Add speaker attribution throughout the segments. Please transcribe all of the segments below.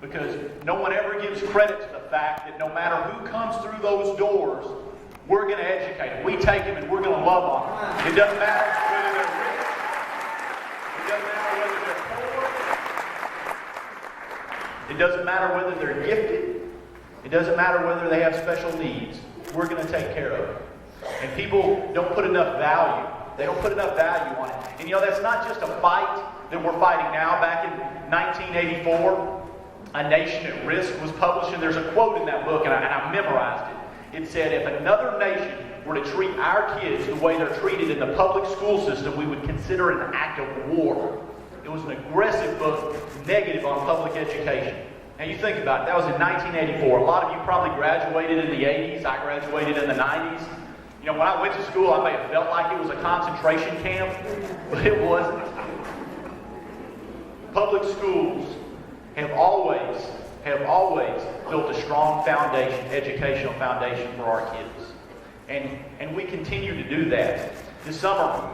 Speaker 1: Because no one ever gives credit to the fact that no matter who comes through those doors, we're going to educate them. We take them and we're going to love on them. It doesn't matter whether they're rich. It doesn't matter whether they're poor. It doesn't matter whether they're gifted. It doesn't matter whether they have special needs. We're going to take care of them. And people don't put enough value. They don't put enough value on it. And that's not just a fight that we're fighting now. Back in 1984, A Nation at Risk was published, and there's a quote in that book, and I memorized it. It said, if another nation were to treat our kids the way they're treated in the public school system, we would consider it an act of war. It was an aggressive book, negative on public education. Now you think about it, that was in 1984. A lot of you probably graduated in the 80s. I graduated in the 90s. When I went to school, I may have felt like it was a concentration camp, but it wasn't. Public schools have always built a strong foundation, educational foundation for our kids. And we continue to do that. This summer,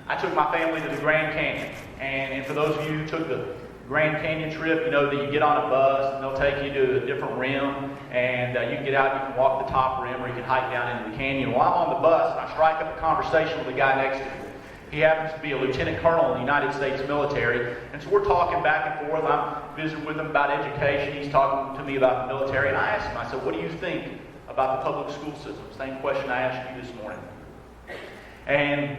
Speaker 1: I took my family to the Grand Canyon. And for those of you who took the Grand Canyon trip, you know that you get on a bus and they'll take you to a different rim, and you can get out, you can walk the top rim, or you can hike down into the canyon. Well, I'm on the bus and I strike up a conversation with the guy next to me. He happens to be a lieutenant colonel in the United States military, and so we're talking back and forth. I'm visiting with him about education. He's talking to me about the military, and I asked him, I said, what do you think about the public school system? Same question I asked you this morning. And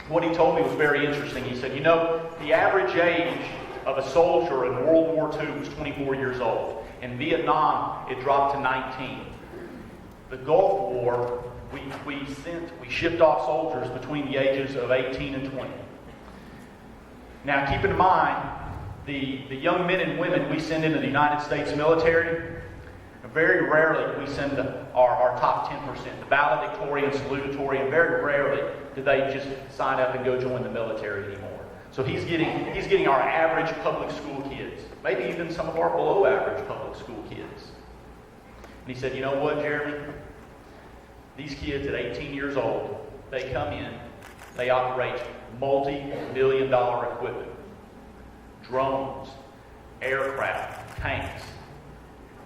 Speaker 1: what he told me was very interesting. He said, the average age of a soldier in World War II was 24 years old. In Vietnam, it dropped to 19. The Gulf War, we shipped off soldiers between the ages of 18 and 20. Now, keep in mind, the young men and women we send into the United States military, very rarely we send our top 10%, the valedictorian, salutatory, and very rarely do they just sign up and go join the military anymore. So he's getting our average public school kids, maybe even some of our below average public school kids. And he said, you know what, Jeremy? These kids at 18 years old, they come in, they operate multi-million-dollar equipment, drones, aircraft, tanks.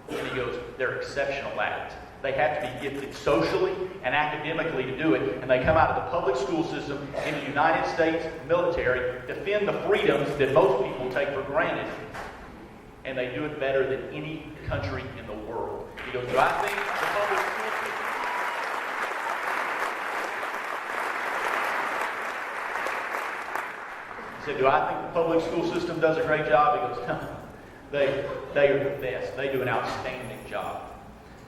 Speaker 1: And he goes, they're exceptional at it. They have to be gifted socially and academically to do it, and they come out of the public school system in the United States military, defend the freedoms that most people take for granted, and they do it better than any country in the world. He goes, do I think the public school system... He said, do I think the public school system does a great job? He goes, no. They are the best. They do an outstanding job.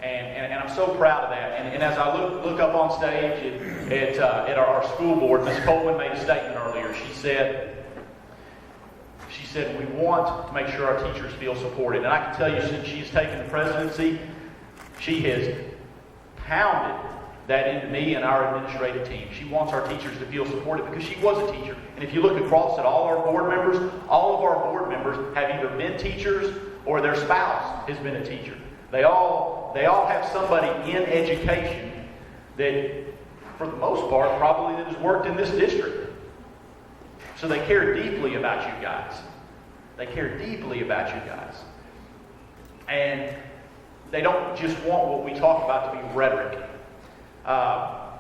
Speaker 1: And I'm so proud of that. And as I look up on stage at our school board, Ms. Coleman made a statement earlier. She said, we want to make sure our teachers feel supported. And I can tell you, since she's taken the presidency, she has pounded that into me and our administrative team. She wants our teachers to feel supported because she was a teacher. And if you look across at all our board members have either been teachers or their spouse has been a teacher. They all have somebody in education that, for the most part, probably that has worked in this district. So they care deeply about you guys. They care deeply about you guys. And they don't just want what we talk about to be rhetoric. A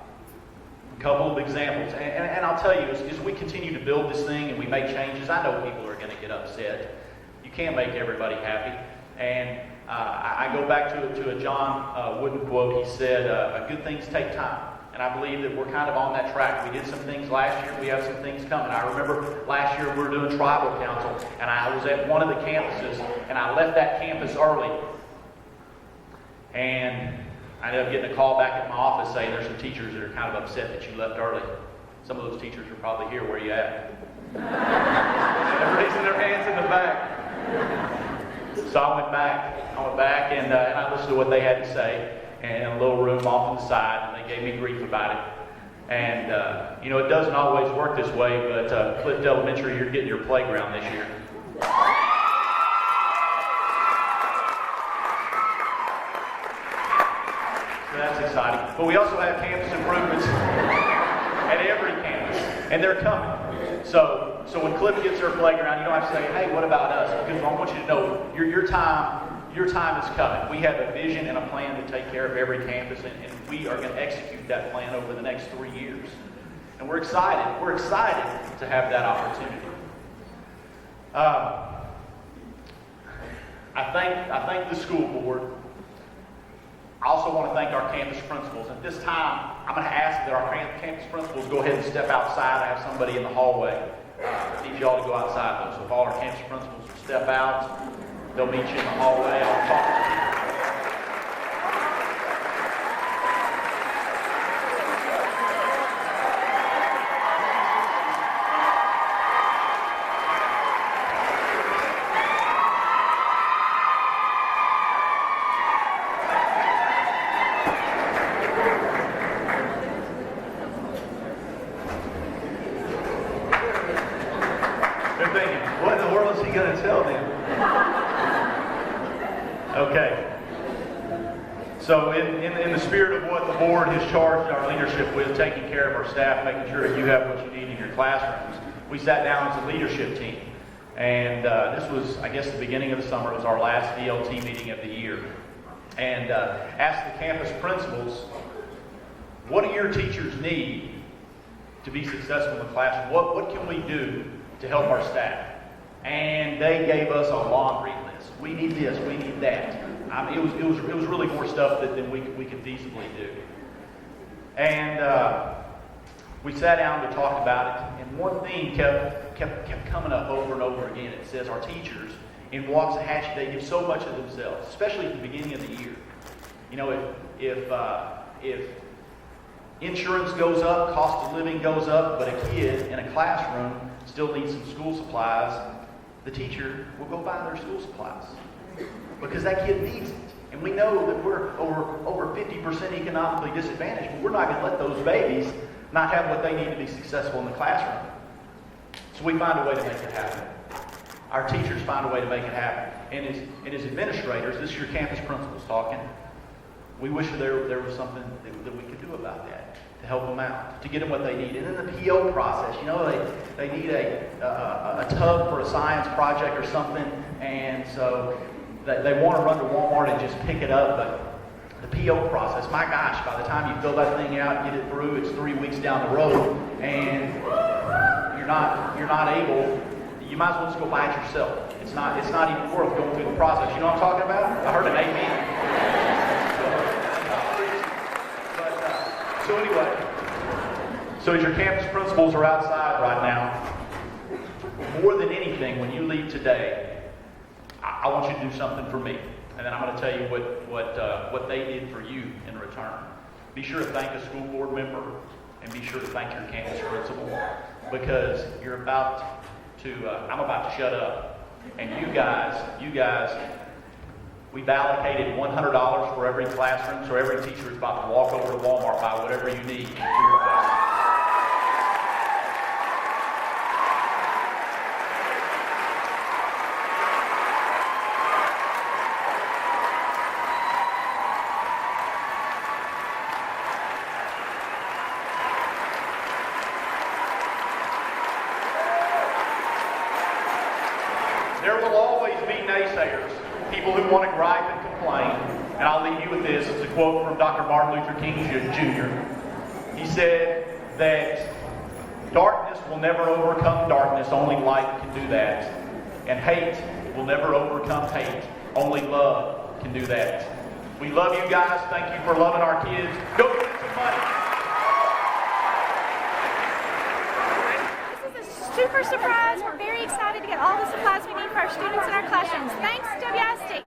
Speaker 1: couple of examples. And I'll tell you, as we continue to build this thing and we make changes, I know people are going to get upset. You can't make everybody happy. And I go back to a John Wooden quote. He said, good things take time. And I believe that we're kind of on that track. We did some things last year. We have some things coming. I remember last year we were doing tribal council, and I was at one of the campuses, and I left that campus early. And I ended up getting a call back at my office saying there's some teachers that are kind of upset that you left early. Some of those teachers are probably here. Where you at? They're raising their hands in the back. So I went back and I listened to what they had to say in a little room off on the side, and they gave me grief about it. And, it doesn't always work this way, but Clift Elementary, you're getting your playground this year. So that's exciting. But we also have campus improvements at every campus, and they're coming. So So when Cliff gets their playground, you don't have to say, hey, what about us? Because I want you to know your time is coming. We have a vision and a plan to take care of every campus, and we are going to execute that plan over the next 3 years. And we're excited. We're excited to have that opportunity. I thank the school board. I also want to thank our campus principals. At this time, I'm going to ask that our campus principals go ahead and step outside. I have somebody in the hallway. I need y'all to go outside, though. So if all our campus principals will step out, they'll meet you in the hallway. I'll talk to you. What in the world is he going to tell them? Okay. So in the spirit of what the board has charged our leadership with, taking care of our staff, making sure that you have what you need in your classrooms, we sat down as a leadership team. And this was, I guess, the beginning of the summer. It was our last VLT meeting of the year. And asked the campus principals, what do your teachers need to be successful in the classroom? What can we do to help our staff? And they gave us a laundry list. We need this, we need that. It was really more stuff than we could feasibly do. And we sat down to talk about it, and one thing kept coming up over and over again. It says our teachers in Waxahachie, they give so much of themselves, especially at the beginning of the year. You know, if insurance goes up, cost of living goes up, but a kid in a classroom still needs some school supplies, the teacher will go buy their school supplies because that kid needs it. And we know that we're over 50% economically disadvantaged, but we're not going to let those babies not have what they need to be successful in the classroom. So we find a way to make it happen. Our teachers find a way to make it happen. And as administrators, this is your campus principals talking, we wish there was something that we could do about that to help them out, to get them what they need. And in the PO process, you know, they need a tub for a science project or something, and so they want to run to Walmart and just pick it up, but the PO process, my gosh, by the time you fill that thing out, get it through, it's 3 weeks down the road, and you're not able, you might as well just go buy it yourself. It's not even worth going through the process. You know what I'm talking about? I heard an amen. So anyway, so as your campus principals are outside right now, more than anything, when you leave today, I want you to do something for me. And then I'm going to tell you what they did for you in return. Be sure to thank a school board member, and be sure to thank your campus principal, because I'm about to shut up. And you guys, we've allocated $100 for every classroom, so every teacher is about to walk over to Walmart, buy whatever you need for your classroom. There will always be naysayers, people who want to gripe and complain. And I'll leave you with this. It's a quote from Dr. Martin Luther King Jr. He said that darkness will never overcome darkness, only light can do that. And hate will never overcome hate, only love can do that. We love you guys. Thank you for loving our kids. Go get some money.
Speaker 2: Super surprise. We're very excited to get all the supplies we need for our students in our classrooms. Thanks, WISD.